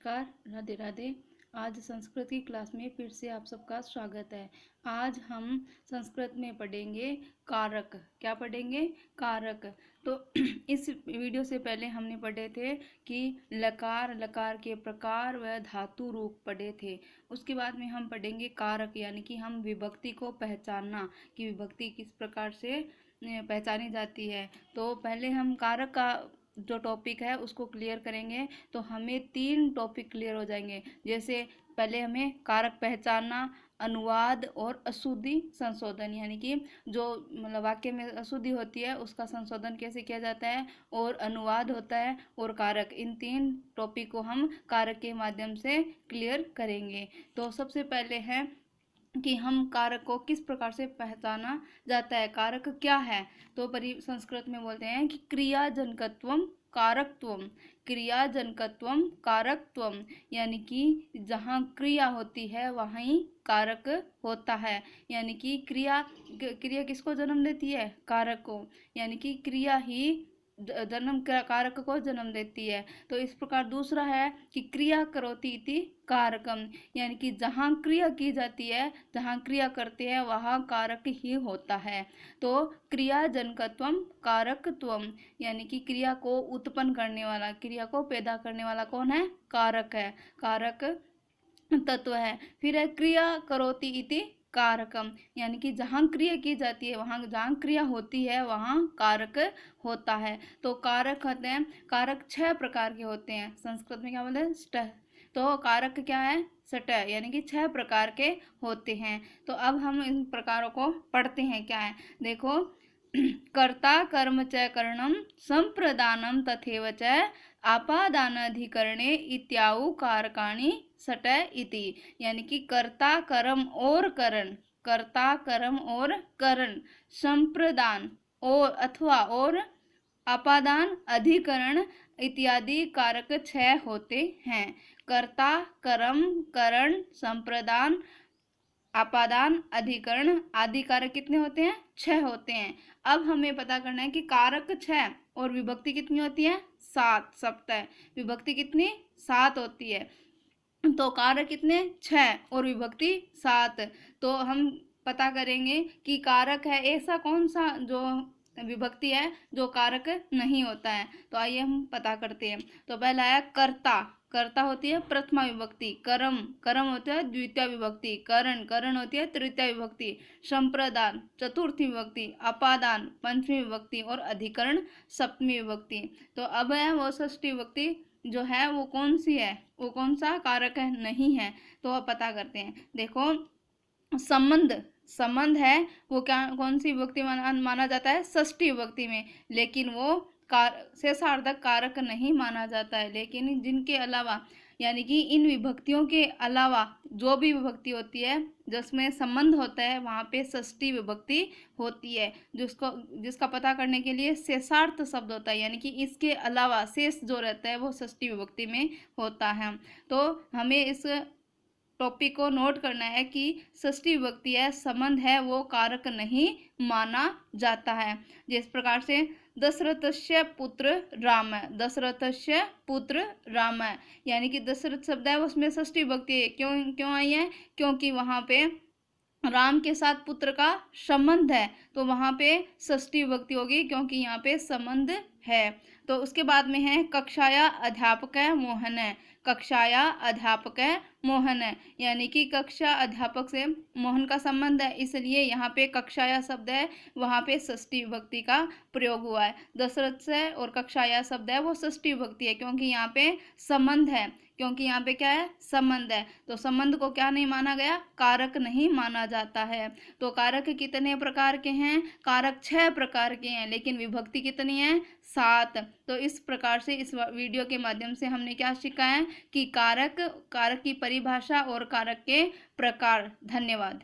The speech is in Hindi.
नमस्कार, राधे राधे। आज संस्कृत की क्लास में फिर से आप सबका स्वागत है। आज हम संस्कृत में पढ़ेंगे कारक। क्या पढ़ेंगे? कारक। तो इस वीडियो से पहले हमने पढ़े थे कि लकार, लकार के प्रकार व धातु रूप पढ़े थे। उसके बाद में हम पढ़ेंगे कारक, यानी कि हम विभक्ति को पहचानना कि विभक्ति किस प्रकार से पहचानी जाती है। तो पहले हम कारक का जो टॉपिक है उसको क्लियर करेंगे तो हमें 3 टॉपिक क्लियर हो जाएंगे। जैसे पहले हमें कारक पहचानना, अनुवाद और अशुद्धि संशोधन, यानी कि जो मतलब वाक्य में अशुद्धि होती है उसका संशोधन कैसे किया जाता है, और अनुवाद होता है, और कारक। इन 3 टॉपिक को हम कारक के माध्यम से क्लियर करेंगे। तो सबसे पहले है कि हम कारक को किस प्रकार से पहचाना जाता है। कारक क्या है? तो संस्कृत में बोलते हैं कि क्रियाजनकत्वम कारकत्वम, क्रियाजनकत्वम कारकत्वम, यानी कि जहाँ क्रिया होती है वहीं कारक होता है। यानी कि क्रिया किसको जन्म देती है? कारक को। यानी कि क्रिया ही जन्म कारक को जन्म देती है। तो इस प्रकार दूसरा है कि क्रिया करोति इति कारकम, यानी कि जहाँ क्रिया की जाती है, जहाँ क्रिया करते हैं वहाँ कारक ही होता है। तो क्रिया जनकत्वम कारकत्वम, यानी कि क्रिया को उत्पन्न करने वाला, क्रिया को पैदा करने वाला कौन है? कारक है, कारक तत्व है। फिर है क्रिया करोति इति कारकम, यानी कि जहाँ क्रिया की जाती है, वहाँ जहाँ क्रिया होती है वहाँ कारक होता है। तो कारक होते हैं, कारक 6 प्रकार के होते हैं। संस्कृत में क्या बोलते हैं? ष्ट। तो कारक क्या है? षट, यानी कि 6 प्रकार के होते हैं। तो अब हम इन प्रकारों को पढ़ते हैं। क्या है? देखो, कर्ता कर्म च करणम संप्रदानम तथैव च आपादानाधिकरणे इत्याउ कारकाणि षट इति, यानी कि कर्ता कर्म और करण, कर्ता कर्म और करण, संप्रदान और अथवा और आपादान अधिकरण इत्यादि कारक 6 होते हैं। कर्ता कर्म करण संप्रदान आपादान अधिकरण आदि कारक कितने होते हैं? 6 होते हैं। अब हमें पता करना है कि कारक 6 और विभक्ति कितनी होती है? 7। सप्तह विभक्ति कितनी? 7 होती है। तो कारक कितने? 6 और विभक्ति 7। तो हम पता करेंगे कि कारक है ऐसा कौन सा जो विभक्ति है जो कारक नहीं होता है। तो आइए हम पता करते हैं। तो पहला है कर्ता। कर्ता होती है प्रथमा विभक्ति। कर्म, कर्म होता है द्वितीय विभक्ति। करण, करण होती है तृतीय विभक्ति। संप्रदान चतुर्थी विभक्ति। अपादान पंचमी विभक्ति और अधिकरण सप्तमी विभक्ति। तो अब है वो षष्ठी विभक्ति जो है वो कौन सी है, वो कौन सा कारक है? नहीं है। तो अब पता करते हैं। देखो, संबंध, संबंध है वो क्या, कौन सी विभक्ति माना जाता है? षष्ठी विभक्ति में, लेकिन वो शेषार्धक कारक नहीं माना जाता है। लेकिन जिनके अलावा, यानी कि इन विभक्तियों के अलावा जो भी विभक्ति होती है जिसमें संबंध होता है वहाँ पे षष्ठी विभक्ति होती है, जिसका पता करने के लिए शेषार्थ शब्द होता है, यानी कि इसके अलावा शेष जो रहता है वो षष्ठी विभक्ति में होता है। तो हमें इस टॉपिक को नोट करना है कि षष्ठी विभक्ति है, संबंध है, वो कारक नहीं माना जाता है। जिस प्रकार से दशरथस्य पुत्र राम, दशरथस्य पुत्र राम, यानी कि दशरथ शब्द है उसमें षष्ठी विभक्ति क्यों आई है? क्योंकि वहाँ पे राम के साथ पुत्र का संबंध है, तो वहाँ पे षष्ठी विभक्ति होगी क्योंकि यहाँ पे संबंध है। तो उसके बाद में है कक्षाया अध्यापक मोहन, कक्षाया अध्यापक मोहन, यानी कि कक्षा अध्यापक से मोहन का संबंध है, इसलिए यहाँ पे कक्षाया शब्द है वहाँ पे षष्ठी विभक्ति का प्रयोग हुआ है। दशरथ से और कक्षाया शब्द है वो षष्ठी विभक्ति है क्योंकि यहाँ पे संबंध है, क्योंकि यहाँ पे क्या है? संबंध है। तो संबंध को क्या नहीं माना गया? कारक नहीं माना जाता है। तो कारक कितने प्रकार के हैं? कारक 6 प्रकार के हैं, लेकिन विभक्ति कितनी है? 7। तो इस प्रकार से इस वीडियो के माध्यम से हमने क्या सीखा है कि कारक, कारक की परिभाषा और कारक के प्रकार। धन्यवाद।